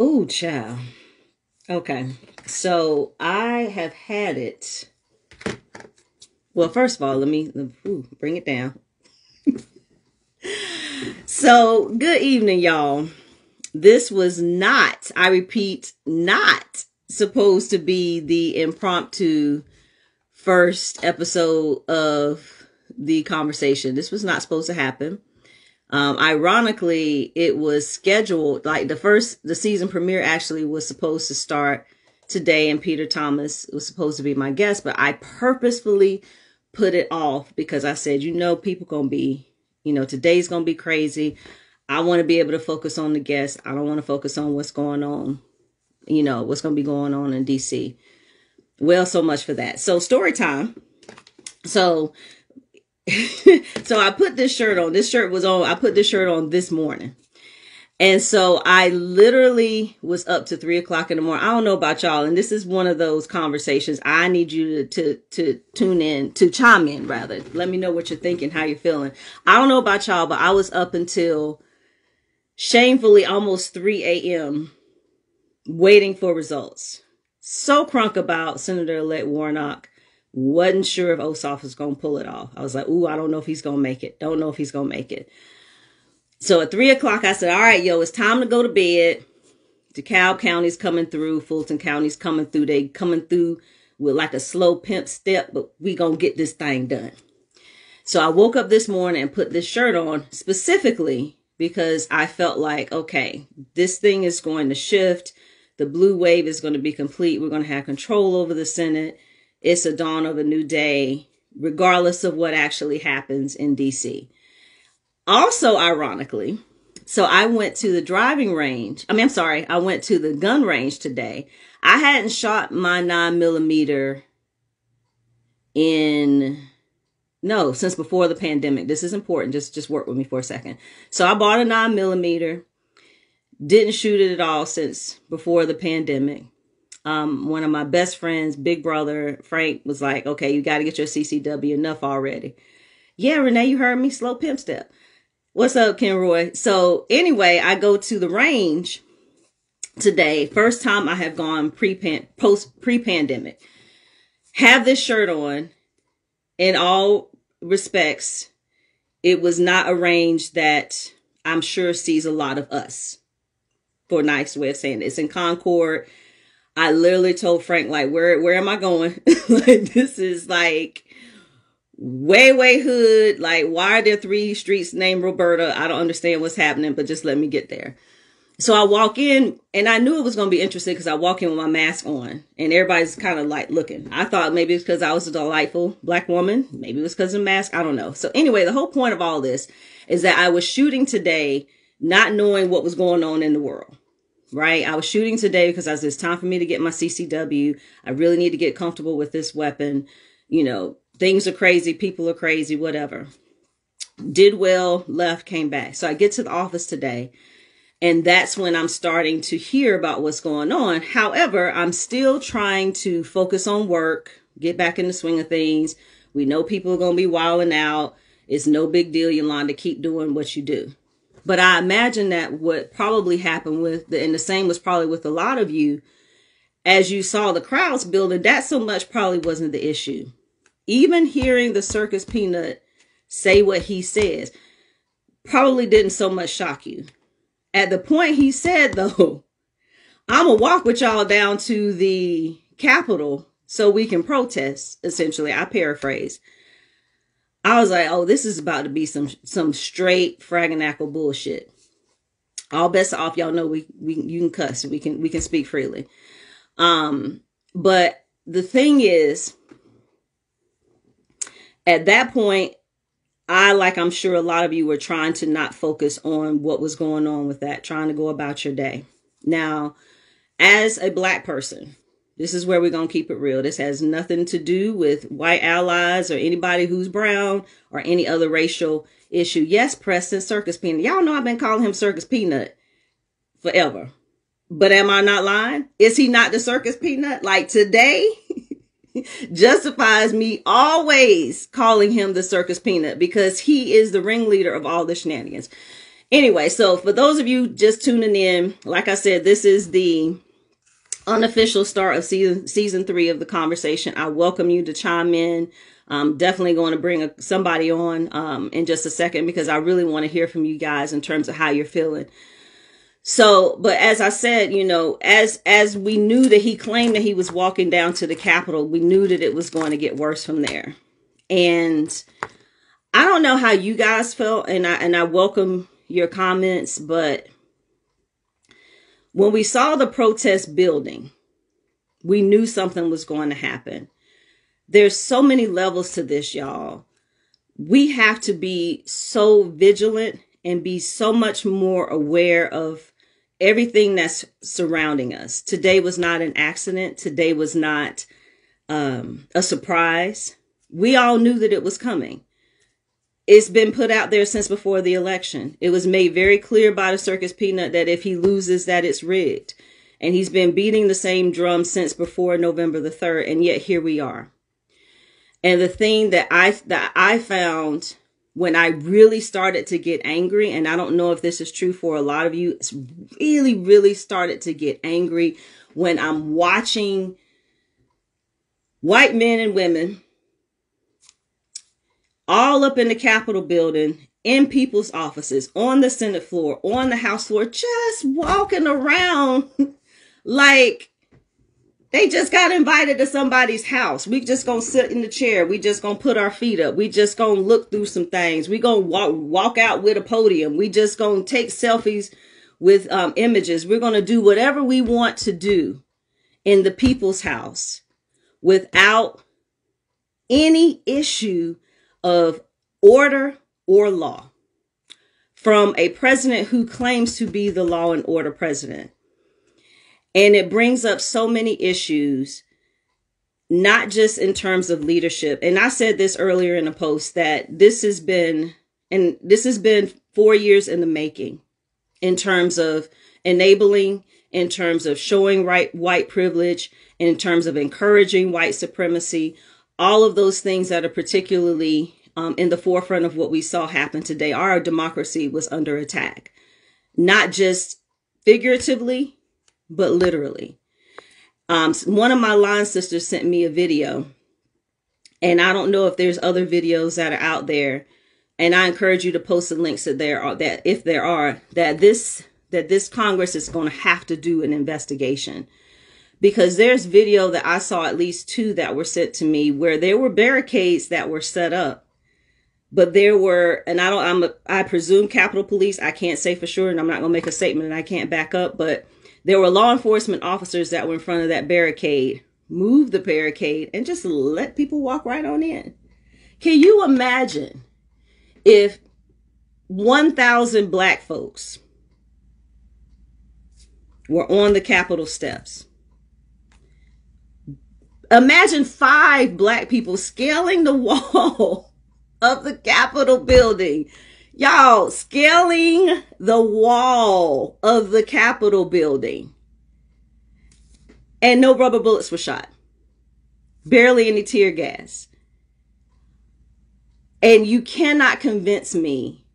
Ooh, child. Okay. So I have had it. Well, first of all, let me bring it down. So, good evening, y'all. This was not, I repeat, not supposed to be the impromptu first episode of the conversation. This was not supposed to happen. Ironically, it was scheduled, like the season premiere actually was supposed to start today, and Peter Thomas was supposed to be my guest, but I purposefully put it off because I said, people gonna be, today's gonna be crazy. I want to be able to focus on the guest. I don't want to focus on what's going on, what's going to be going on in DC. Well, so much for that. So story time. So I put this shirt on. This shirt was on. I put this shirt on this morning. And so I literally was up to 3 o'clock in the morning. I don't know about y'all. And this is one of those conversations. I need you to tune in, to chime in rather. Let me know what you're thinking, how you're feeling. I don't know about y'all, but I was up until shamefully almost 3 a.m. waiting for results. So crunk about Senator-elect Warnock. Wasn't sure if Ossoff was going to pull it off. I was like, I don't know if he's going to make it. Don't know if he's going to make it. So at 3 o'clock, I said, all right, it's time to go to bed. DeKalb County's coming through. Fulton County's coming through. They coming through with like a slow pimp step, but we going to get this thing done. So I woke up this morning and put this shirt on specifically because I felt like, okay, this thing is going to shift. The blue wave is going to be complete. We're going to have control over the Senate. It's a dawn of a new day, regardless of what actually happens in DC. Also, ironically, so I went to the driving range. I went to the gun range today. I hadn't shot my 9mm since before the pandemic. This is important. Just work with me for a second. So I bought a 9mm. Didn't shoot it at all since before the pandemic. One of my best friends, big brother, Frank, was like, okay, you got to get your CCW enough already. Yeah, Renee, you heard me. Slow pimp step. What's up, Kenroy? So anyway, I go to the range today. First time I have gone pre-pandemic. Have this shirt on. In all respects, it was not a range that I'm sure sees a lot of us. For a nice way of saying it. It's in Concord. I literally told Frank, like, where am I going? Like, this is like way hood. Like, why are there 3 streets named Roberta? I don't understand what's happening, but just let me get there. So I walk in, and I knew it was going to be interesting because I walk in with my mask on, and everybody's kind of like looking. I thought maybe it's because I was a delightful black woman. Maybe it was because of the mask. I don't know. So anyway, the whole point of all this is that I was shooting today, not knowing what was going on in the world. Right. I was shooting today because it's time for me to get my CCW. I really need to get comfortable with this weapon. Things are crazy. People are crazy, whatever. Did well, left, came back. So I get to the office today, and that's when I'm starting to hear about what's going on. However, I'm still trying to focus on work, get back in the swing of things. We know people are going to be wilding out. It's no big deal, Yolanda. Keep doing what you do. But I imagine that what probably happened and the same was probably with a lot of you, as you saw the crowds building, that so much probably wasn't the issue. Even hearing the Circus Peanut say what he says probably didn't so much shock you. At the point he said, though, I'm going to walk with y'all down to the Capitol so we can protest, essentially. I paraphrase. I was like, oh, this is about to be some straight fraganackle bullshit. All bets are off. Y'all know you can cuss. We can speak freely. But the thing is, at that point, I'm sure a lot of you were trying to not focus on what was going on with that, trying to go about your day. Now, as a black person, this is where we're going to keep it real. This has nothing to do with white allies or anybody who's brown or any other racial issue. Yes, Preston, Circus Peanut. Y'all know I've been calling him Circus Peanut forever. But am I not lying? Is he not the Circus Peanut? Like today justifies me always calling him the Circus Peanut because he is the ringleader of all the shenanigans. Anyway, so for those of you just tuning in, like I said, this is the unofficial start of season 3 of the conversation. I welcome you to chime in. I'm definitely going to bring somebody on in just a second, because I really want to hear from you guys in terms of how you're feeling. So, but as I said, you know, as we knew that he claimed that he was walking down to the Capitol, we knew that it was going to get worse from there. And I don't know how you guys felt, and I welcome your comments, but when we saw the protest building, we knew something was going to happen. There's so many levels to this, y'all. We have to be so vigilant and be so much more aware of everything that's surrounding us. Today was not an accident. Today was not a surprise. We all knew that it was coming. It's been put out there since before the election. It was made very clear by the Circus Peanut that if he loses, that it's rigged. And he's been beating the same drum since before November the 3rd. And yet here we are. And the thing that I found when I really started to get angry, and I don't know if this is true for a lot of you, it's really started to get angry when I'm watching white men and women all up in the Capitol building, in people's offices, on the Senate floor, on the House floor, just walking around like they just got invited to somebody's house. We just gonna sit in the chair. We just gonna put our feet up. We just gonna look through some things. We gonna walk out with a podium. We just gonna take selfies with images. We're gonna do whatever we want to do in the people's house without any issue of order or law from a president who claims to be the law and order president. And it brings up so many issues, not just in terms of leadership. And I said this earlier in a post that this has been 4 years in the making in terms of enabling, in terms of showing white privilege, in terms of encouraging white supremacy. All of those things that are particularly in the forefront of what we saw happen today. Our democracy was under attack, not just figuratively, but literally. One of my line sisters sent me a video, and I don't know if there's other videos that are out there. And I encourage you to post the links that if there are, that this Congress is going to have to do an investigation. Because there's video that I saw, at least 2 that were sent to me, where there were barricades that were set up. But there were, and I presume Capitol Police, I can't say for sure, and I'm not going to make a statement and I can't back up, but there were law enforcement officers that were in front of that barricade, moved the barricade, and just let people walk right on in. Can you imagine if 1,000 black folks were on the Capitol steps? Imagine 5 black people scaling the wall of the Capitol building. Y'all, scaling the wall of the Capitol building. And no rubber bullets were shot. Barely any tear gas. And you cannot convince me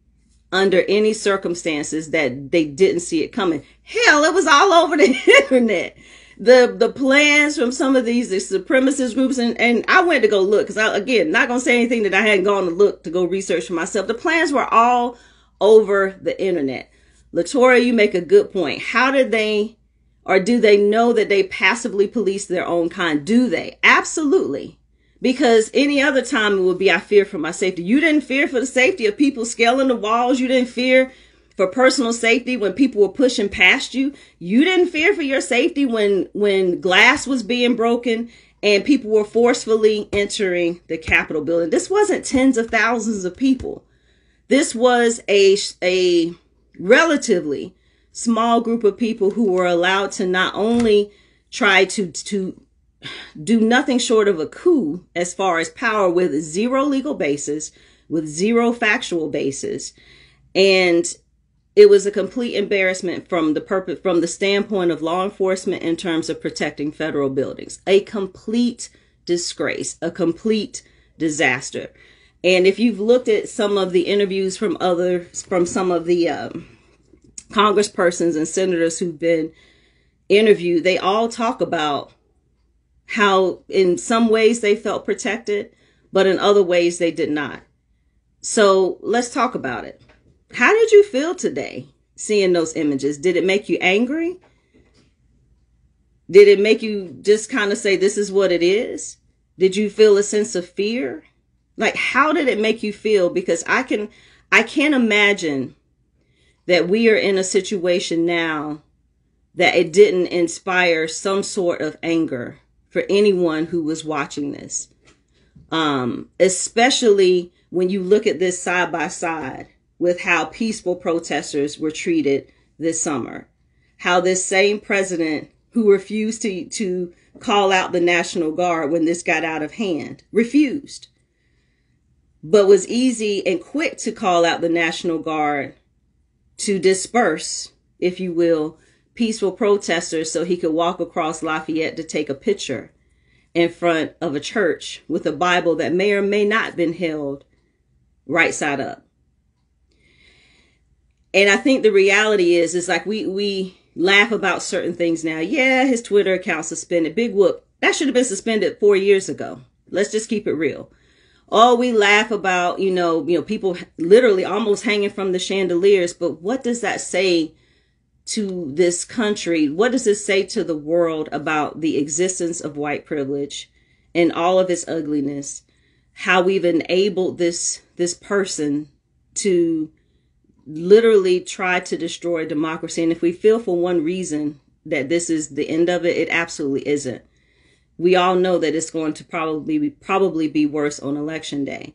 under any circumstances that they didn't see it coming. Hell, it was all over the internet. The plans from some of these supremacist groups, and I went to go look, because again, not going to say anything that I hadn't gone to look to go research for myself. The plans were all over the internet. Latoya, you make a good point. How did they, or do they know that they passively police their own kind? Do they? Absolutely. Because any other time it would be, I fear for my safety. You didn't fear for the safety of people scaling the walls. You didn't fear for personal safety when people were pushing past you. You didn't fear for your safety when glass was being broken and people were forcefully entering the Capitol building. This wasn't tens of thousands of people. This was a relatively small group of people who were allowed to not only try to do nothing short of a coup as far as power, with zero legal basis, with zero factual basis. And it was a complete embarrassment from the standpoint of law enforcement in terms of protecting federal buildings. A complete disgrace, a complete disaster. And if you've looked at some of the interviews from some of the congresspersons and senators who've been interviewed, they all talk about how in some ways they felt protected, but in other ways they did not. So let's talk about it. How did you feel today seeing those images? Did it make you angry? Did it make you just kind of say, this is what it is? Did you feel a sense of fear? Like, how did it make you feel? Because I can't imagine that we are in a situation now that it didn't inspire some sort of anger for anyone who was watching this. Especially when you look at this side by side with how peaceful protesters were treated this summer. How this same president who refused to call out the National Guard when this got out of hand, refused, but was easy and quick to call out the National Guard to disperse, if you will, peaceful protesters so he could walk across Lafayette to take a picture in front of a church with a Bible that may or may not have been held right side up. And I think the reality is like we laugh about certain things now. Yeah, his Twitter account suspended. Big whoop. That should have been suspended 4 years ago. Let's just keep it real. Oh, we laugh about, you know, people literally almost hanging from the chandeliers. But what does that say to this country? What does it say to the world about the existence of white privilege and all of its ugliness? How we've enabled this person to literally try to destroy democracy. And if we feel for one reason that this is the end of it, it absolutely isn't. We all know that it's going to probably be worse on election day.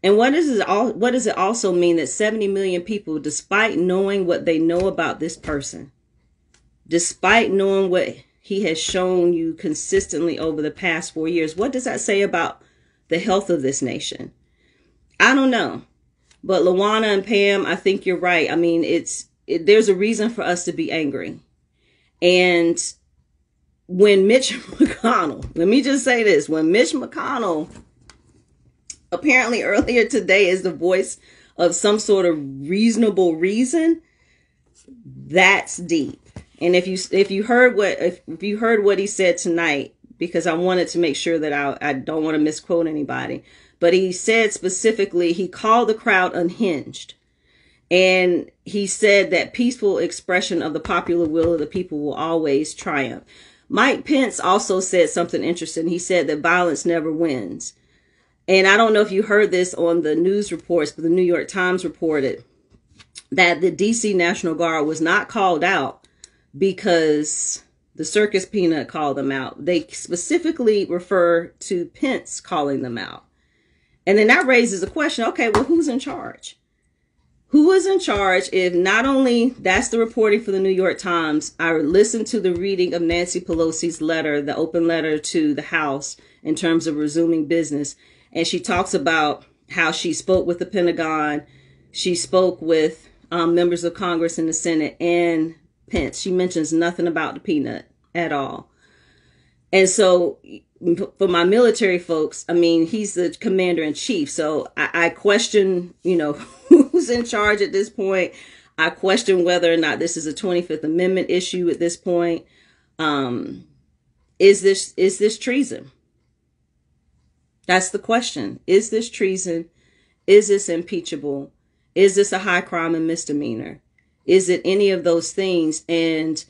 And what does it also mean that 70 million people, despite knowing what they know about this person, despite knowing what he has shown you consistently over the past 4 years, what does that say about the health of this nation? I don't know. But Lawana and Pam, I think you're right. I mean, there's a reason for us to be angry. And when Mitch McConnell, let me just say this, when Mitch McConnell apparently earlier today is the voice of some sort of reasonable reason, that's deep. And if you heard what he said tonight, because I wanted to make sure that I don't want to misquote anybody, but he said specifically, he called the crowd unhinged. And he said that peaceful expression of the popular will of the people will always triumph. Mike Pence also said something interesting. He said that violence never wins. And I don't know if you heard this on the news reports, but the New York Times reported that the DC National Guard was not called out because the circus peanut called them out. They specifically refer to Pence calling them out. And then that raises a question. Okay, well, who's in charge? Who is in charge if not only that's the reporting for the New York Times, I listened to the reading of Nancy Pelosi's letter, the open letter to the House in terms of resuming business. And she talks about how she spoke with the Pentagon. She spoke with members of Congress and the Senate and Pence. She mentions nothing about the peanut at all. And so for my military folks, I mean, he's the commander in chief. So I question, who's in charge at this point. I question whether or not this is a 25th Amendment issue at this point. Is this treason? That's the question. Is this treason? Is this impeachable? Is this a high crime and misdemeanor? Is it any of those things? And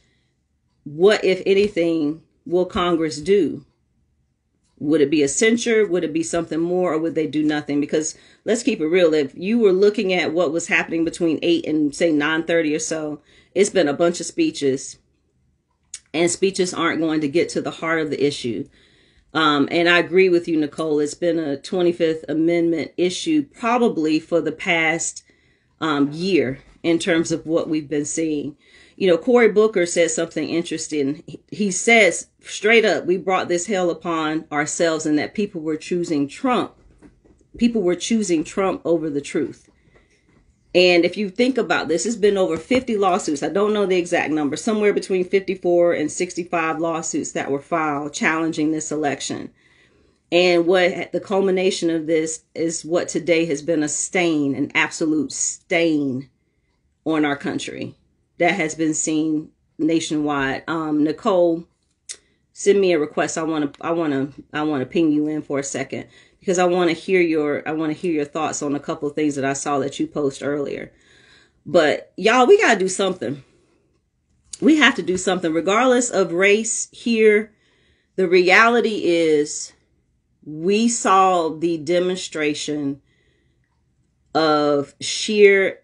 what, if anything, will Congress do? Would it be a censure? Would it be something more? Or would they do nothing? Because let's keep it real. If you were looking at what was happening between 8 and say 9:30 or so, it's been a bunch of speeches. And speeches aren't going to get to the heart of the issue. And I agree with you, Nicole. It's been a 25th Amendment issue probably for the past year in terms of what we've been seeing. Cory Booker said something interesting. He says straight up, we brought this hell upon ourselves, and that people were choosing Trump. People were choosing Trump over the truth. And if you think about this, it's been over 50 lawsuits. I don't know the exact number, somewhere between 54 and 65 lawsuits that were filed challenging this election. And what the culmination of this is what today has been a stain, an absolute stain on our country that has been seen nationwide. Nicole, send me a request. I want to ping you in for a second because I want to hear your thoughts on a couple of things that I saw that you post earlier. But y'all, we got to do something. We have to do something regardless of race here. The reality is we saw the demonstration of sheer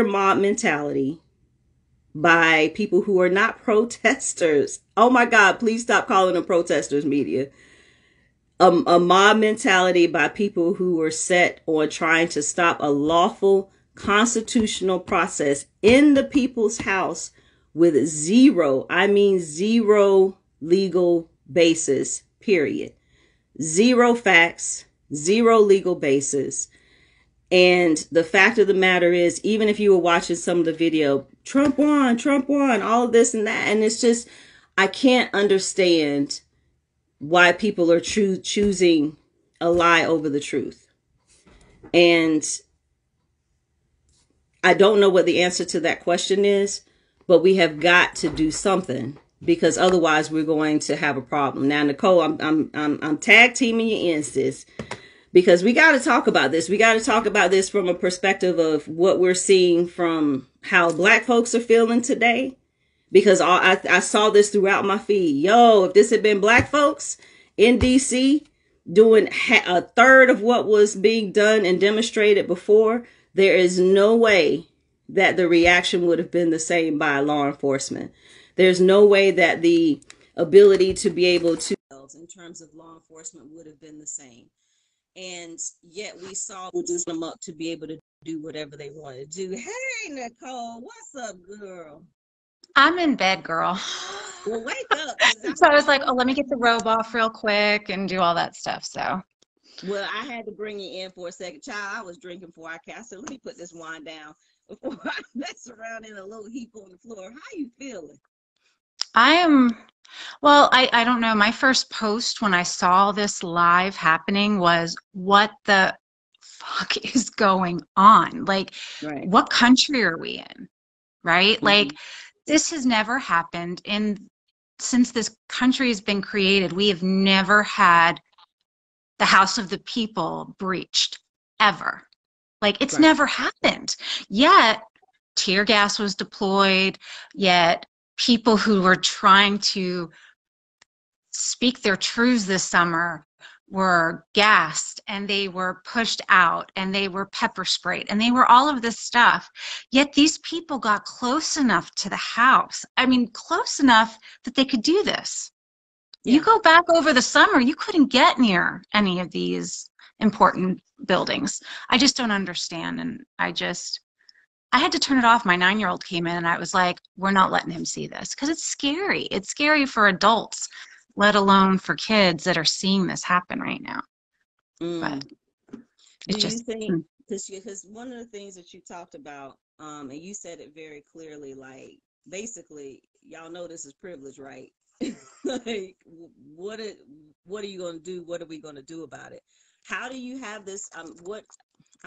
mob mentality by people who are not protesters. Oh my God, please stop calling them protesters, media. A mob mentality by people who were set on trying to stop a lawful constitutional process in the people's house with zero legal basis, period. Zero facts, zero legal basis. And the fact of the matter is, even if you were watching some of the video, Trump won, all of this and that. And it's just, I can't understand why people are choosing a lie over the truth. And I don't know what the answer to that question is, but we have got to do something because otherwise we're going to have a problem. Now, Nicole, I'm tag teaming you in, sis. Because we got to talk about this. We got to talk about this from a perspective of what we're seeing from how Black folks are feeling today. Because I saw this throughout my feed. Yo, if this had been Black folks in DC doing a third of what was being done and demonstrated before, there is no way that the reaction would have been the same by law enforcement. There's no way that the ability to be able to, in terms of law enforcement, would have been the same. And yet we saw just them up to be able to do whatever they wanted to do. Hey, Nicole, what's up, girl? I'm in bed, girl. Well, wake up. So I was like, oh, let me get the robe off real quick and do all that stuff. So, well, I had to bring you in for a second. Child, I was drinking before I cast. So let me put this wine down before I mess around in a little heap on the floor. How you feeling? Well, I don't know. My first post when I saw this live happening was, what the fuck is going on? Like, right. What country are we in? Right? Mm-hmm. Like, this has never happened since this country has been created. We have never had the House of the People breached, ever. Like, it's never happened. Yet, tear gas was deployed, yet people who were trying to speak their truths this summer were gassed, and they were pushed out, and they were pepper sprayed, and they were all of this stuff. Yet these people got close enough to the house. I mean, close enough that they could do this. Yeah. You go back over the summer, you couldn't get near any of these important buildings. I just don't understand. And I had to turn it off. My 9-year-old came in and I was like, we're not letting him see this because it's scary. It's scary for adults, let alone for kids that are seeing this happen right now. But do you think, because one of the things that you talked about, and you said it very clearly, like, basically, y'all know this is privilege, right? Like, what are you going to do? What are we going to do about it? How do you have this, I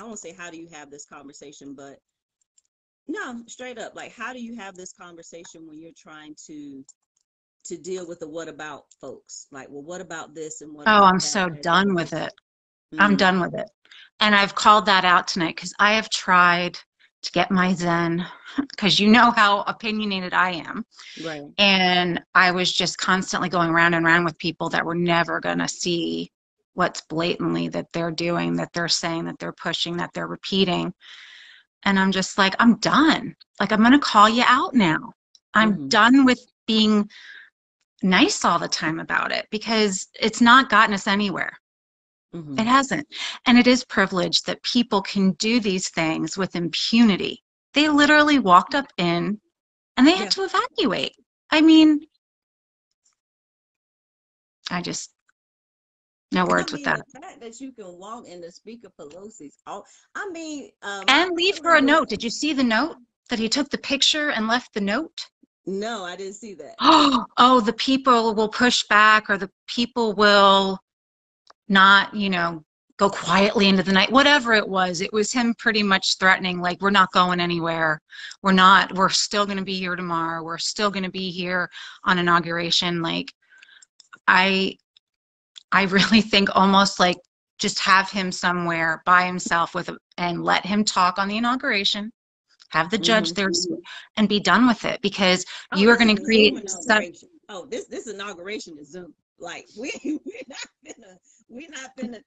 won't say how do you have this conversation, but no, straight up, like, how do you have this conversation when you're trying to deal with the what about folks? Like, well, what about this and what about I'm that? so done with it. I'm done with it. And I've called that out tonight because I have tried to get my zen, because you know how opinionated I am. Right. And I was just constantly going round and round with people that were never going to see what's blatantly that they're doing, that they're saying, that they're pushing, that they're repeating. And I'm just like, I'm done. Like, I'm going to call you out now. I'm done with being nice all the time about it because it's not gotten us anywhere. It hasn't. And it is privilege that people can do these things with impunity. They literally walked up in and they had to evacuate. I mean, no words with that. The fact that you can walk in the Speaker Pelosi's, and leave her a note. Did you see the note that he took the picture and left the note? No, I didn't see that. Oh, the people will push back, or the people will not, go quietly into the night, whatever it was him pretty much threatening, like, we're not going anywhere. We're still going to be here tomorrow. We're still going to be here on inauguration. Like, I really think almost like just have him somewhere by himself and let him talk on the inauguration, have the judge there and be done with it, because you are going to create this inauguration is Zoom. Like we're not finna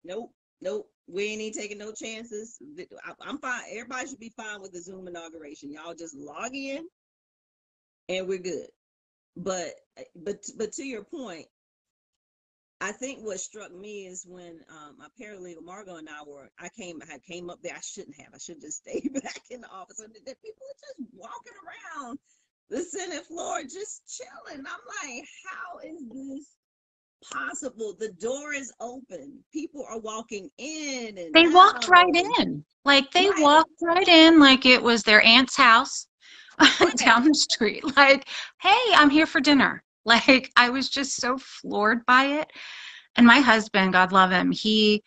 nope. We ain't even taking no chances. I'm fine. Everybody should be fine with the Zoom inauguration. Y'all just log in and we're good. But to your point, I think what struck me is when my paralegal Margot and I came up there. I should just stayed back in the office. And the people are just walking around the Senate floor, just chilling. I'm like, how is this possible? The door is open. People are walking in and they walked right in. Like they walked right in like it was their aunt's house down the street. Like, hey, I'm here for dinner. Like, I was just so floored by it. And my husband, God love him, he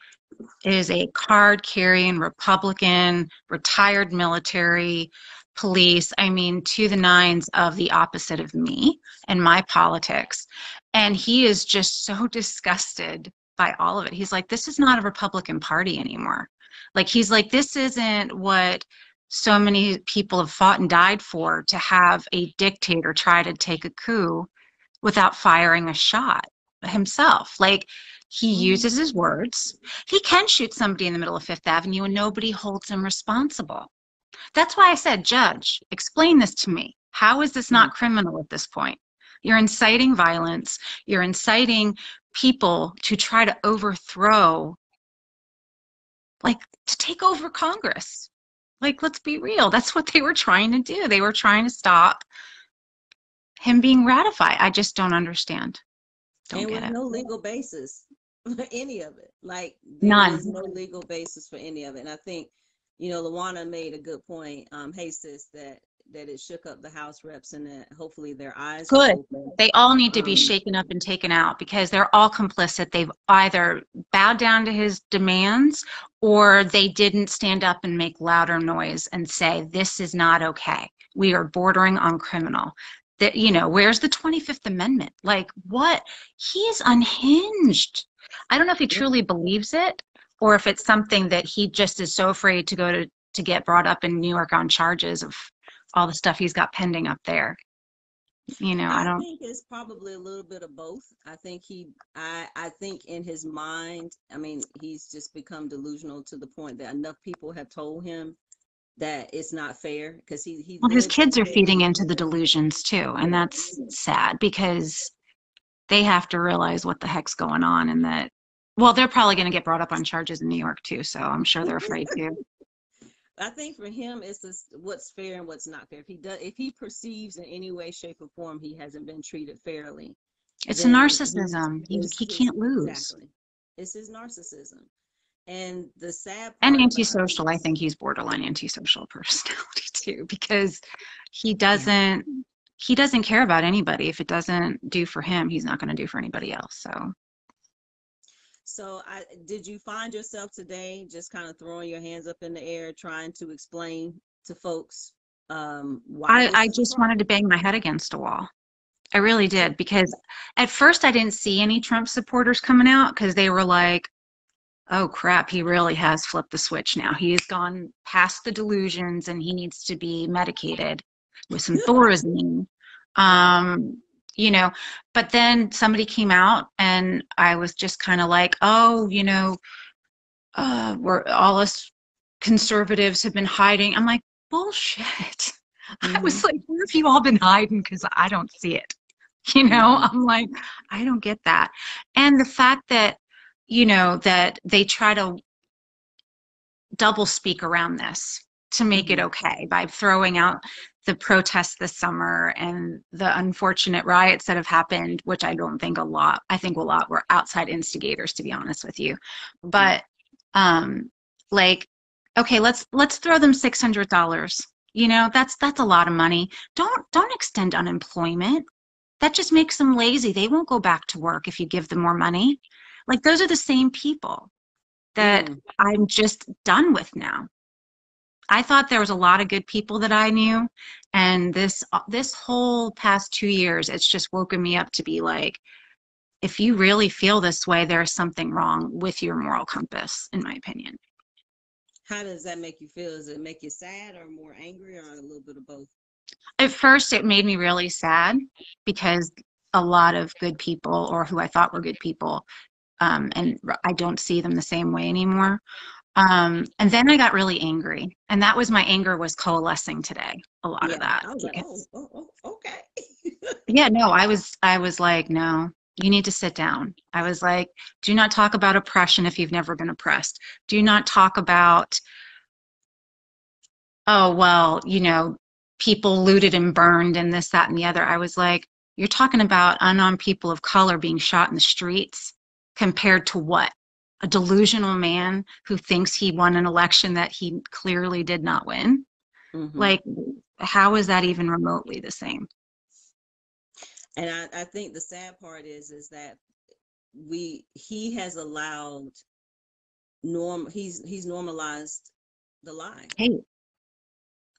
is a card-carrying Republican, retired military, police, I mean, to the nines of the opposite of me and my politics. And he is just so disgusted by all of it. He's like, this is not a Republican Party anymore. Like, he's like, this isn't what so many people have fought and died for, to have a dictator try to take a coup without firing a shot himself. Like, he uses his words. He can shoot somebody in the middle of Fifth Avenue and nobody holds him responsible. That's why I said, Judge, explain this to me. How is this not criminal at this point? You're inciting violence. You're inciting people to try to overthrow, like, to take over Congress. Like, let's be real. That's what they were trying to do. They were trying to stop him being ratified. I just don't understand. Don't get it. No legal basis for any of it. Like, none. There's no legal basis for any of it. And I think, Lawana made a good point, hey sis, that it shook up the House reps and that hopefully their eyes good. Open. They all need to be shaken up and taken out, because they're all complicit. They've either bowed down to his demands or they didn't stand up and make louder noise and say, this is not okay. We are bordering on criminal. That, where's the 25th Amendment? Like, what? He's unhinged. I don't know if he truly believes it, or if it's something that he just is so afraid to go to get brought up in New York on charges of all the stuff he's got pending up there. I think it's probably a little bit of both. I think I think in his mind, I mean, he's just become delusional to the point that enough people have told him that it's not fair, because his kids are feeding into the delusions too, and that's sad, because they have to realize what the heck's going on, and that, well, they're probably going to get brought up on charges in New York too, so I'm sure they're afraid too. I think for him, it's this, what's fair and what's not fair. If he perceives in any way, shape, or form he hasn't been treated fairly, it's a narcissism. He can't lose. Exactly. It's his narcissism. And the sad part, and antisocial, I think he's borderline antisocial personality too, because he doesn't care about anybody. If it doesn't do for him, he's not going to do for anybody else. So did you find yourself today just kind of throwing your hands up in the air, trying to explain to folks why? I just wanted to bang my head against a wall. I really did, because at first I didn't see any Trump supporters coming out, because they were like, oh crap, he really has flipped the switch now. He has gone past the delusions and he needs to be medicated with some Thorazine. But then somebody came out and I was just kind of like, oh, we're all us conservatives have been hiding. I'm like, bullshit. I was like, where have you all been hiding? Because I don't see it. I'm like, I don't get that. And the fact that, that they try to double speak around this to make it okay by throwing out the protests this summer and the unfortunate riots that have happened, which I don't think a lot. I think a lot were outside instigators, to be honest with you. But like, okay, let's throw them $600. That's a lot of money. Don't extend unemployment. That just makes them lazy. They won't go back to work if you give them more money. Like, those are the same people that I'm just done with now. I thought there was a lot of good people that I knew, and this whole past 2 years, it's just woken me up to be like, if you really feel this way, there's something wrong with your moral compass, in my opinion. How does that make you feel? Does it make you sad or more angry or a little bit of both? At first, it made me really sad because a lot of good people, or who I thought were good people, and I don't see them the same way anymore. And then I got really angry, and that was my anger was coalescing today. A lot of Yeah, that. I was like, Because, okay. yeah, no, I was like, no, you need to sit down. I was like, do not talk about oppression if you've never been oppressed. Do not talk about, oh, well, people looted and burned and this, that, and the other. I was like, you're talking about unarmed people of color being shot in the streets compared to what? A delusional man who thinks he won an election that he clearly did not win? Like, how is that even remotely the same? And I think the sad part is that he has allowed he's normalized the lie. Hey,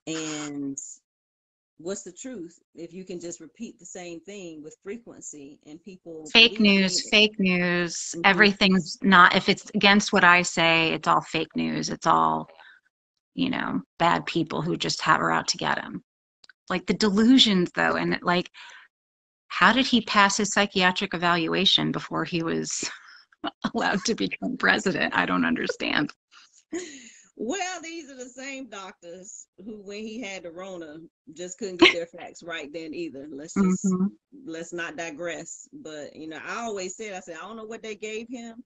And what's the truth if you can just repeat the same thing with frequency and people fake believe news, it? fake news. Everything's not, if it's against what I say, it's all fake news. It's all, bad people who just have her out to get him. Like the delusions, though, and like, how did he pass his psychiatric evaluation before he was allowed to become president? I don't understand. Well, these are the same doctors who, when he had the Rona, just couldn't get their facts right then either. Mm-hmm. Let's not digress. But I always said, I don't know what they gave him,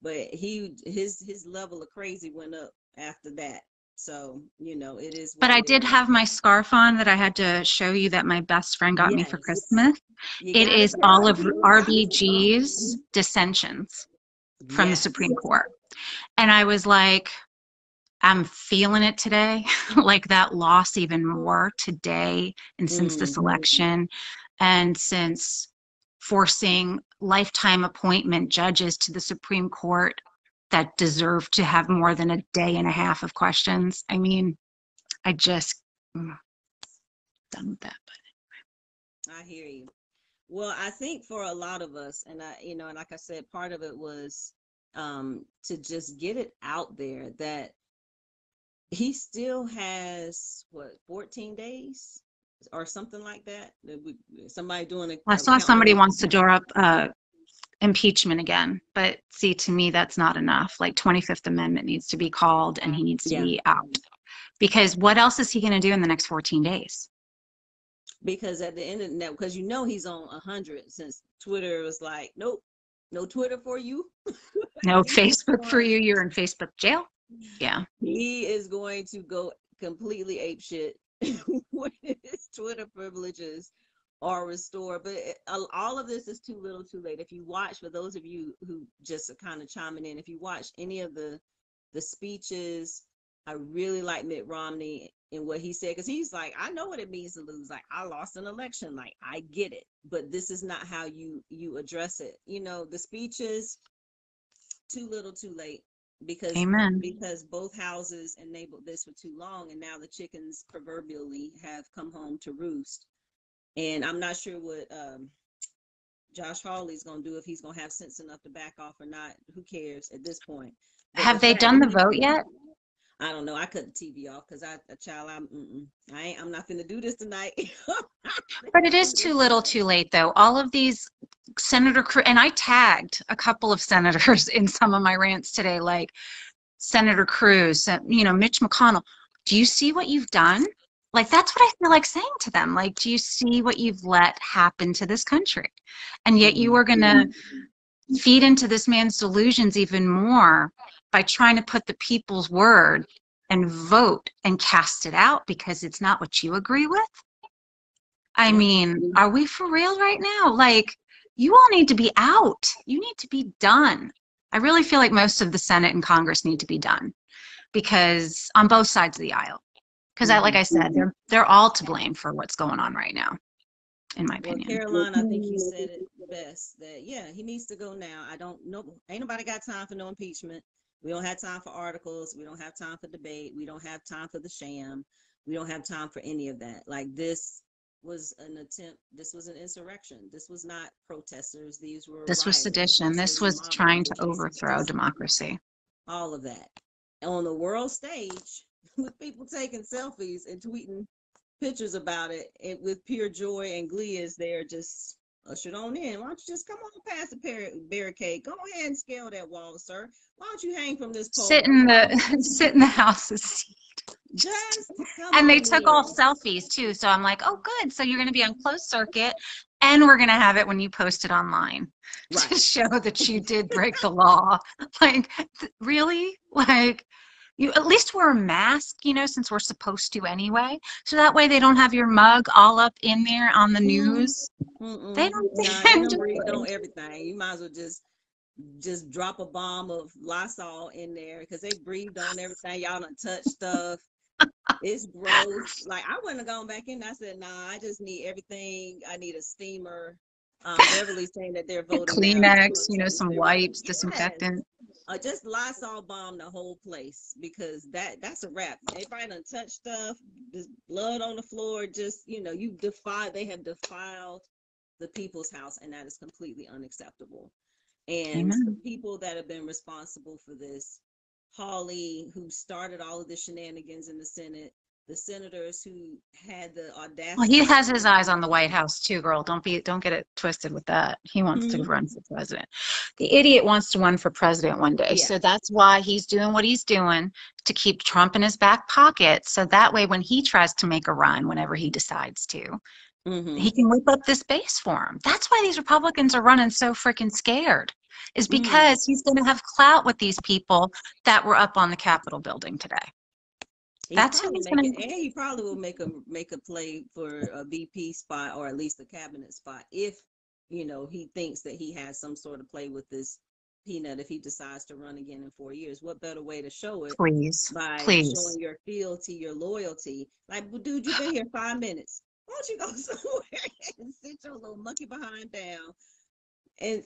but his level of crazy went up after that. So it is But what I it did is. have my scarf on that I had to show you that my best friend got me for Yes, Christmas. you It gotta is tell all the of people about this stuff. RBG's dissensions from the Yes. Supreme Court. And I was like, I'm feeling it today, like that loss even more today and since this election, and since forcing lifetime appointment judges to the Supreme Court that deserve to have more than a day and a half of questions. I mean, I just done with that. I hear you. Well, I think for a lot of us, and and like I said, part of it was to just get it out there that he still has 14 days or something like that. Somebody doing I a saw somebody countdown. wants to draw up impeachment again, but see, to me, that's not enough. Like 25th Amendment needs to be called and he needs to Yeah, be out. Because what else is he going to do in the next 14 days? because at the end of that, because he's on 100 since Twitter was like, nope, no Twitter for you. No He is Facebook for going. you. You're in Facebook jail. Yeah. He is going to go completely ape shit when his Twitter privileges are restored. But all of this is too little too late. If you watch, for those of you who just are kind of chiming in, if you watch any of the speeches, I really like Mitt Romney and what he said, because he's like, I know what it means to lose. Like, I lost an election. Like, I get it, but this is not how you address it. The speeches, too little too late, because Amen. both houses enabled this for too long, and now the chickens proverbially have come home to roost. And I'm not sure what Josh Hawley's going to do, if he's going to have sense enough to back off or not. Who cares at this point? But the Have they fact done the vote yet? I don't know. I cut the TV off because I'm not finna do this tonight. But it is too little too late, though. All of these Senator Cruz, and I tagged a couple of senators in some of my rants today, like Senator Cruz, Mitch McConnell. Do you see what you've done? Like, that's what I feel like saying to them. Like, do you see what you've let happen to this country? And yet you are going to feed into this man's delusions even more by trying to put the people's word and vote and cast it out because it's not what you agree with. I mean, are we for real right now? Like, you all need to be out. You need to be done. I really feel like most of the Senate and Congress need to be done, because on both sides of the aisle. Because like I said, they're all to blame for what's going on right now. in my Well, opinion. Caroline, I think you said it best that, yeah, he needs to go now. I don't know. Ain't nobody got time for no impeachment. We don't have time for articles. We don't have time for debate. We don't have time for the sham. We don't have time for any of that. Like, this was an attempt. This was an insurrection. This was not protesters. These were This was rioters. sedition. This This was was mob trying to rulers. This was overthrow just democracy. all of that. On the world stage, with people taking selfies and tweeting pictures about it, with pure joy and glee as they're just ushered on in. Why don't you just come on past the barricade? Go ahead and scale that wall, sir. Why don't you hang from this pole? Sit in the sit in the house's seat. Just come And they on took in. all selfies too. So I'm like, oh, good. So you're going to be on closed circuit, and we're going to have it when you post it online to Right. show that you did break the law. Like, really? Like, you at least wear a mask, since we're supposed to anyway. So that way they don't have your mug all up in there on the news. They don't Nah, they do done breathed on it. everything. You might as well just drop a bomb of Lysol in there, because they breathed on everything. Y'all done touched stuff. It's gross. Like, I wouldn't have gone back in. I said, nah, I just need everything. I need a steamer. Beverly's saying that they're voting now to Kleenex, change some their vote. wipes, Yes. disinfectant. Just Lysol bomb the whole place, because that's a wrap. Everybody done touched stuff. There's blood on the floor. Just, they have defiled the people's house, and that is completely unacceptable. And the Amen. people that have been responsible for this, Hawley, who started all of the shenanigans in the Senate, the senators who had the Well, he audacity has to his eyes on the White House too, girl. Don't get it twisted with that. He wants to run for president. The idiot wants to run for president one day. yeah. So that's why he's doing what he's doing, to keep Trump in his back pocket. So that way, when he tries to make a run, whenever he decides to, he can whip up this base for him. That's why these Republicans are running so freaking scared, is because he's going to have clout with these people that were up on the Capitol building today. That's who he's going to. And he probably will make a play for a VP spot, or at least a cabinet spot, if he thinks that he has some sort of play with this peanut. If he decides to run again in 4 years, what better way to show it Please, by please. showing your fealty, your loyalty? Like, well, dude, you've been here 5 minutes. Why don't you go somewhere and sit your little monkey behind down? And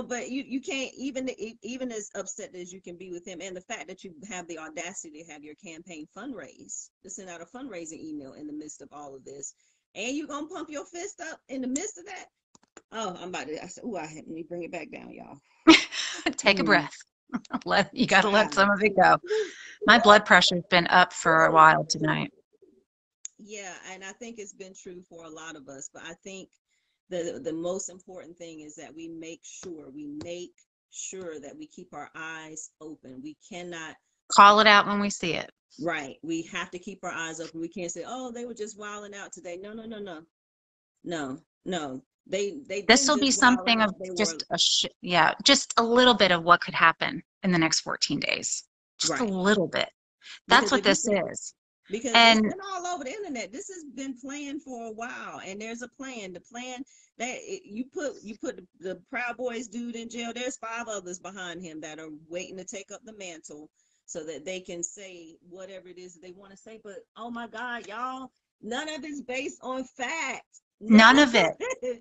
but you can't, even as upset as you can be with him, and the fact that you have the audacity to have your campaign fundraise, to send out a fundraising email in the midst of all of this, and you're gonna pump your fist up in the midst of that. Oh, I said, let me bring it back down, y'all. Take a breath. You got to let some of it go. My blood pressure's been up for a while tonight. Yeah, and I think it's been true for a lot of us, but I think the most important thing is that we make sure that we keep our eyes open. We cannot call it out when we see it. Right. We have to keep our eyes open. We can't say, oh, they were just wilding out today. No. They This didn't will be just wild something of out. They were just a little bit of what could happen in the next 14 days. Just a right. little bit. That's Because what this is. Because it's And been all over the internet. This has been planned for a while, and there's a plan. The plan that you put the Proud Boys dude in jail. There's 5 others behind him that are waiting to take up the mantle, so that they can say whatever it is that they want to say. But oh my God, y'all, none of it's based on fact. none of it.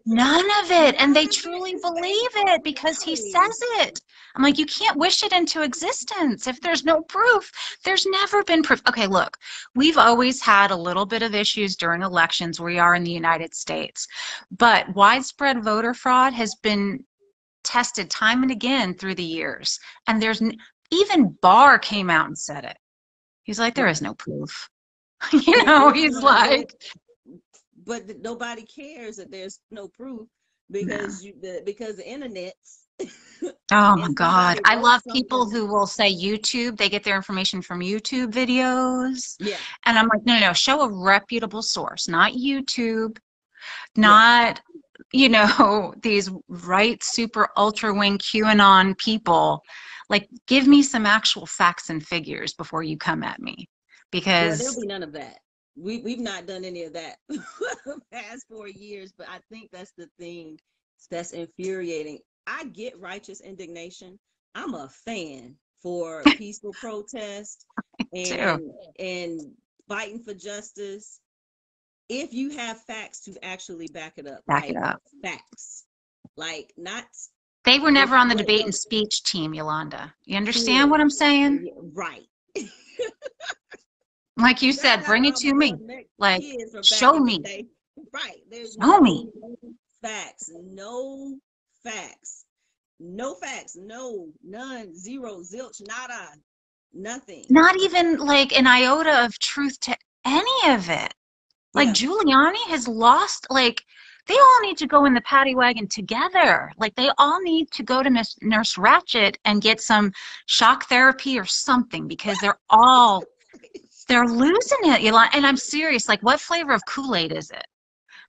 None of it. And they None of truly it is believe based on it because he reality. says it. I'm like, you can't wish it into existence if there's no proof. There's never been proof. Okay, look, we've always had a little bit of issues during elections. We are in the United States. But widespread voter fraud has been tested time and again through the years. And even Barr came out and said it. He's like, there is no proof. He's like, but nobody cares that there's no proof, no. because the internet. Oh my And God. somebody I wrote love people something. who will say YouTube. They get their information from YouTube videos. Yeah. And I'm like, no, show a reputable source, not YouTube, Yeah. not, these right super ultra wing QAnon people. Like, give me some actual facts and figures before you come at me. Well, there'll Because be none of that. We've not done any of that the past 4 years, but I think that's the thing that's infuriating. I get righteous indignation. I'm a fan for peaceful protest too. and fighting for justice. if you have facts to actually back it up, Back it like up. facts, like not They were what never on the what debate and your speech team, Yolanda. You understand good, what I'm saying? right. Like you Not said, how bring it our to me. Like, kids from back show in the me. day. Right. There's Show me. no facts. No facts. No facts. No, none, zero, zilch, nada, nothing. Not even like an iota of truth to any of it. Like Yeah. Giuliani has lost, like, they all need to go in the paddy wagon together. Like, they all need to go to Miss Nurse Ratchet and get some shock therapy or something because they're losing it. And I'm serious. Like, what flavor of Kool-Aid is it?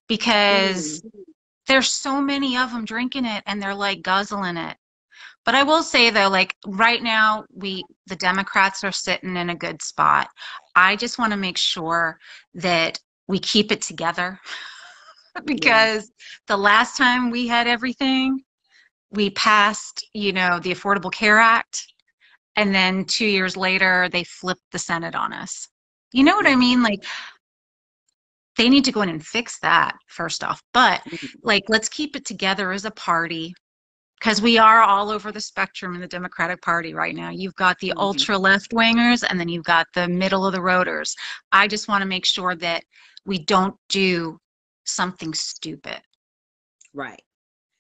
Because Mm, there's so many of them drinking it and they're like guzzling it. But I will say though, like right now, the Democrats are sitting in a good spot. I just want to make sure that we keep it together yeah. because the last time we had everything, we passed, the Affordable Care Act, and then 2 years later, they flipped the Senate on us. You know what I Yeah. mean? Like they need to go in and fix that first off. But Mm-hmm. like, let's keep it together as a party because we are all over the spectrum in the Democratic Party right now. You've got the Mm-hmm. ultra left wingers and then you've got the middle of the roaders. I just want to make sure that we don't do something stupid Right.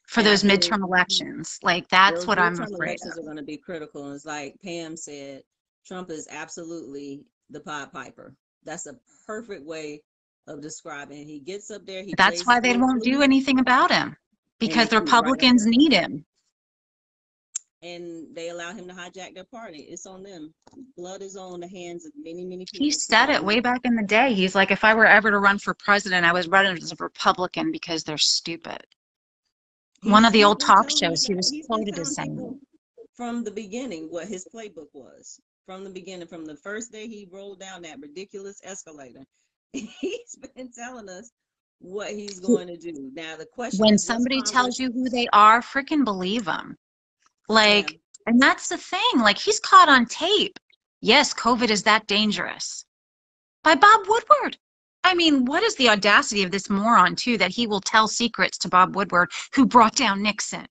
for And I those think midterm elections. Like that's those what I'm midterm afraid elections of. are going to be critical. And it's like Pam said, Trump is absolutely the Pied Piper. That's a perfect way of describing it. He gets up there, he That's plays his why they little won't do flute, anything about him and because they the keep right up Republicans there. need him. And they allow him to hijack their party. It's on them. Blood is on the hands of many, many He people said today. it way back in the day. He's like, if I were ever to run for president, I was running as a Republican because they're stupid. One of the He's old been talk telling shows, us he that. was He's been quoted telling as people saying, from the beginning what his playbook was. From the beginning, from the first day he rolled down that ridiculous escalator, he's been telling us what he's going to do. Now the question when is, what's somebody tells Congress? you who they are, freaking believe them. Yeah, Like, and that's the thing. Like, he's caught on tape. Yes, COVID is that dangerous. By Bob Woodward. I mean, what is the audacity of this moron, too, that he will tell secrets to Bob Woodward, who brought down Nixon,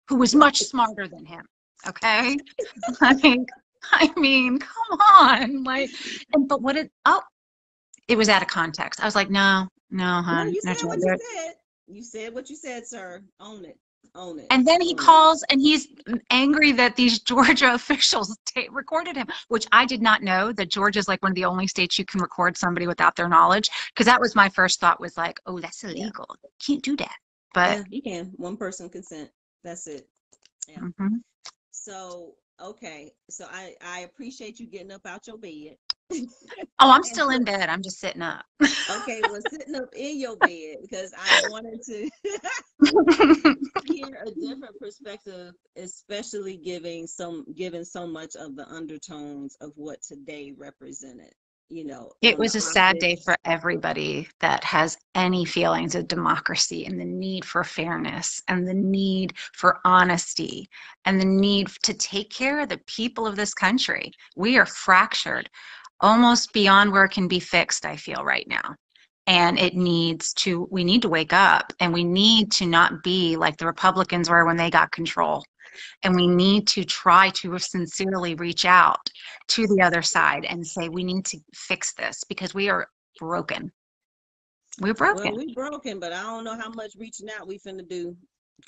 who was much smarter than him? Okay? Like, I mean, come on. Like, but it was out of context. I was like, no, no, no, hon. you No, said what you said. You said what you said, sir. Own it. Own it. and then he Own it. calls and he's angry that these Georgia officials recorded him, which I did not know that Georgia is like one of the only states you can record somebody without their knowledge. Because that was my first thought was like, oh, that's Yeah, illegal. You can't do that. But yeah, you can. One person consent. That's it. Yeah. mhm. So okay. So I appreciate you getting up out your bed. Oh, I'm And still in bed. I'm just sitting up. okay, well, sitting up in your bed because I wanted to hear a different perspective, especially given so much of the undertones of what today represented, It on the was a sad day optics. for everybody that has any feelings of democracy and the need for fairness and the need for honesty and the need to take care of the people of this country. We are fractured almost beyond where it can be fixed, I feel right now. And we need to wake up and we need to not be like the Republicans were when they got control. And we need to try to sincerely reach out to the other side and say, we need to fix this because we are broken. We're Well, broken. we broken, but I don't know how much reaching out we finna do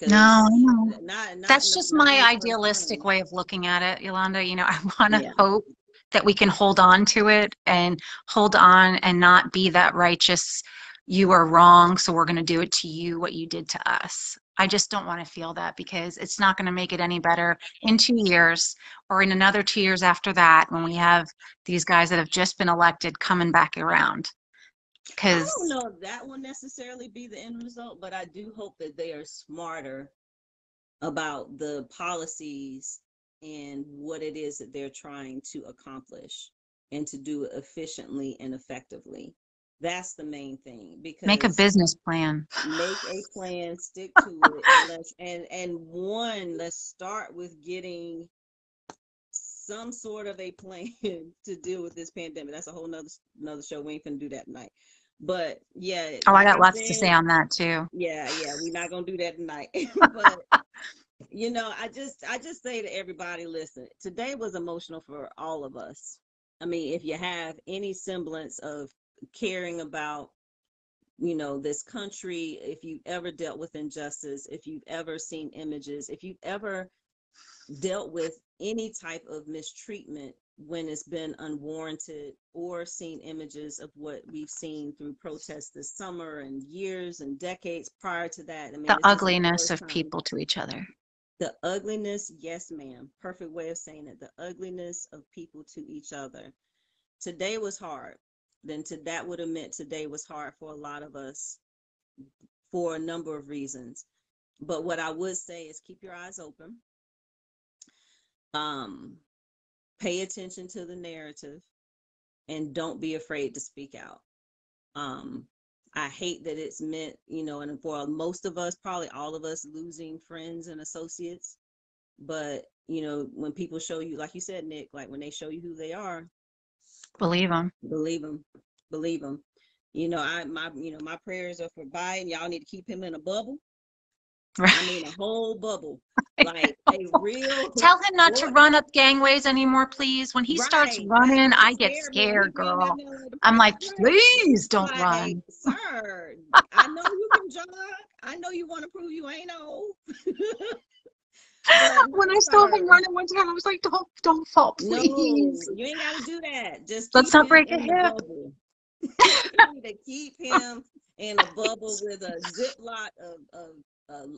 No, I because know. not That's just not in my this first idealistic term. way of looking at it, Yolanda. I want to Yeah. hope that we can hold on to it and hold on and not be that righteous, you are wrong, so we're going to do it to you what you did to us. I just don't want to feel that because it's not going to make it any better in 2 years or in another 2 years after that when we have these guys that have just been elected coming back around. I don't Because know if that will necessarily be the end result, but I do hope that they are smarter about the policies and what it is that they're trying to accomplish and to do it efficiently and effectively. That's the main thing make a because business plan. make a plan, stick to it, and let's start with getting some sort of a plan to deal with this pandemic. That's a whole nother show. We ain't gonna do that tonight. But yeah, Oh, I like got I lots to say said, on that too. yeah, we're not gonna do that tonight. But I just say to everybody, listen, today was emotional for all of us. I mean, if you have any semblance of caring about, this country, if you've ever dealt with injustice, if you've ever seen images, if you've ever dealt with any type of mistreatment when it's been unwarranted, or seen images of what we've seen through protests this summer and years and decades prior to that. I mean, The this isn't the ugliness first of time. people to each other. The ugliness, yes, ma'am. Perfect way of saying it. The ugliness of people to each other. Today was hard. That would have meant today was hard for a lot of us for a number of reasons. But what I would say is keep your eyes open. Um, Pay attention to the narrative, and don't be afraid to speak out. Um, I hate that it's meant, and for most of us, probably all of us, losing friends and associates. But, when people show you, like you said, Nick, like when they show you who they are, Believe them. believe them, believe them. My prayers are for Biden. Y'all need to keep him in a bubble. I mean, a whole bubble, like a real, Tell him not to boy, run up gangways anymore, please. When he starts right. running, That I get scared me when he scared, ran that girl. man like the I'm pepper like, spray. please don't Like, run. sir, I know you can jog. I know you want to prove you ain't old. But When no, I saw him sir. running one time, I was like, don't fall, No, please. you ain't got to do that. Just Let's keep not him break a in the hip. bubble. You need to keep him in a bubble with a ziploc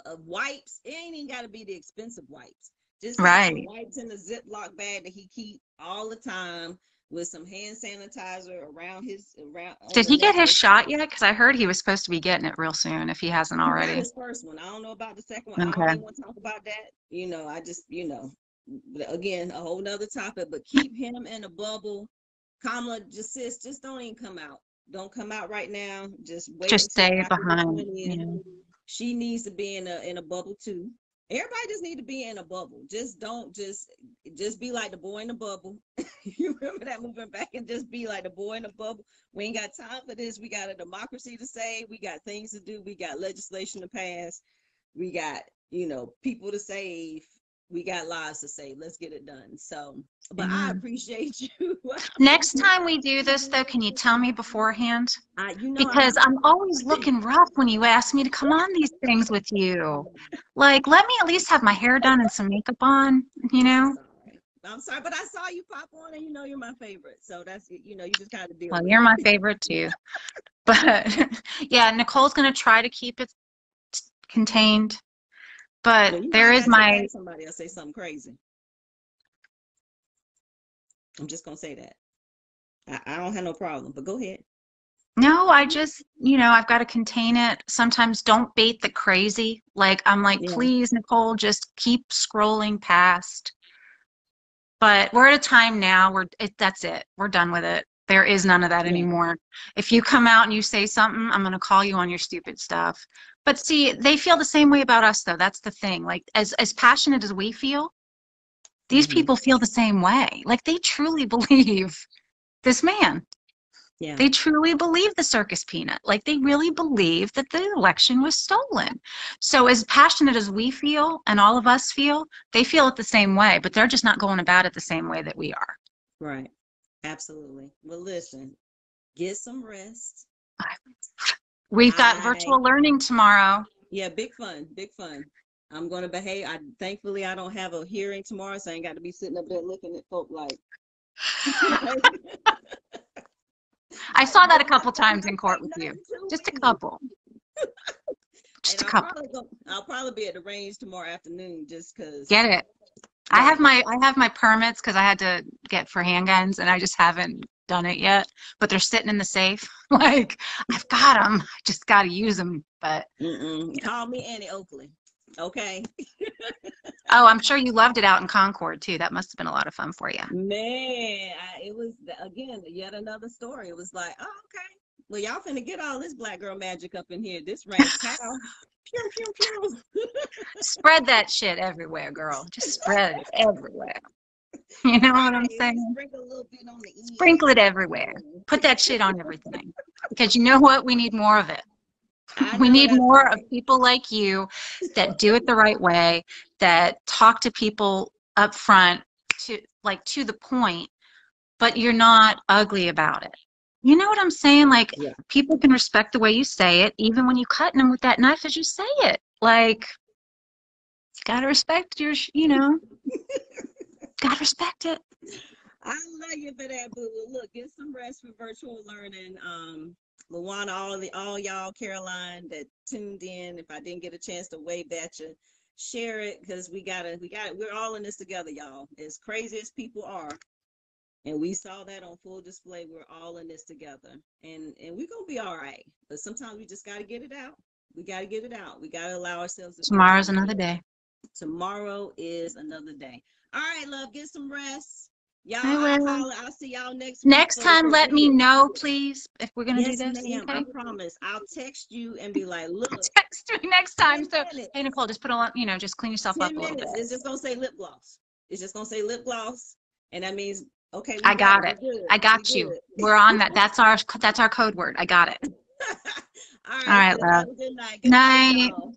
of wipes. It ain't even got to be the expensive wipes. Just have some Right. wipes in a Ziploc bag that he keep all the time, with some hand sanitizer around on Did the he get his necklace. shot yet? Because I heard he was supposed to be getting it real soon if he hasn't He got already. his first one. I don't know about the second one. I don't Okay. even want to talk about that. I just, again, a whole nother topic, but keep him in a bubble. Kamala, just don't even come out. Don't come out right now. Just wait Just until stay after the behind. 20th. Yeah. She needs to be in a bubble too. Everybody just need to be in a bubble. Just don't just be like the boy in the bubble. You remember that moving back, and just be like the boy in the bubble. We ain't got time for this. We got a democracy to save. We got things to do. We got legislation to pass. We got, people to save. We got lives to save. Let's get it done. So, but I Amen. appreciate you. Next time we do this, though, can you tell me beforehand? I Because I'm always looking rough when you ask me to come on these things with you. Like, let me at least have my hair done and some makeup on, you I'm know? sorry. I'm sorry, but I saw you pop on, and you're my favorite. So that's, you just got to deal Well, with you're it. my favorite too. But yeah, Nicole's going to try to keep it contained. But Well, there I is got your my, back. Somebody else say something crazy. I'm just gonna say that. I don't have no problem, but go ahead. no, I just, I've got to contain it. Sometimes don't bait the crazy. Like, I'm like, Yeah, please, Nicole, just keep scrolling past. But we're at a time now where that's it. We're done with it. There is none of that yeah, anymore. If you come out and you say something, I'm going to call you on your stupid stuff. But see, they feel the same way about us, though. That's the thing. Like, as passionate as we feel, these hmm, people feel the same way. Like, they truly believe this man. yeah, They truly believe the circus peanut. Like, they really believe that the election was stolen. So as passionate as we feel and all of us feel, they feel it the same way, but they're just not going about it the same way that we are. right. Absolutely. Well, listen, get some rest. We've got I virtual learning tomorrow. Yeah, big fun, big fun. I'm gonna behave. Thankfully I don't have a hearing tomorrow, so I ain't got to be sitting up there looking at folk like, like, I saw that a don't couple don't times not in court say with you. nothing to Just a me. couple. And Just a couple. I'll probably be at the range tomorrow afternoon, just cause. Get it. Right. I have my permits because I had to get for handguns and I just haven't done it yet. But they're sitting in the safe. Like, I've got them. I just got to use them. But Call me Annie Oakley. Okay. oh, I'm sure you loved it out in Concord too. That must have been a lot of fun for you. Man, it was, again, yet another story. It was like, oh, okay. Well, y'all finna get all this black girl magic up in here. This ranch cow. Pew, pew, pew. Spread that shit everywhere, girl. Just spread it everywhere. You know what I'm Right. saying? Sprinkle a little bit on the Sprinkle end. it everywhere. Put that shit on everything. Because you know what? We need more of it. I We know need that's more of right. people like you that do it the right way, that talk to people up front to like to the point, but you're not ugly about it. You know what I'm saying? Like Yeah. people can respect the way you say it, even when you cutting them with that knife as you say it. Like, gotta respect your, gotta respect it. I love you for that, boo. Look, get some rest for virtual learning. Luana, all y'all, Caroline that tuned in. If I didn't get a chance to wave at you, share it because we're all in this together, y'all. As crazy as people are, and we saw that on full display. We're all in this together, and we're gonna be all right. But sometimes we just gotta get it out. We gotta get it out. We gotta allow ourselves to feel Tomorrow's another vulnerable. day. Tomorrow is another day. All right, love, get some rest. Y'all, I I'll will. holler. I'll see y'all next week Next for the time, let me review. know, please, if we're gonna do Yes, this. ma'am. I Okay? promise. I'll text you and be like, look, Text me next time. 10 So, hey, minutes. Nicole, just put on, just clean yourself 10 up a little minutes. bit. It's just gonna say lip gloss. It's just gonna say lip gloss. And that means, okay, we I got it. got We it. good. I We got you. good. We're on that. That's our code word. I got it. All All right, right, sis. love. Have a good night. Good night, Night. y'all.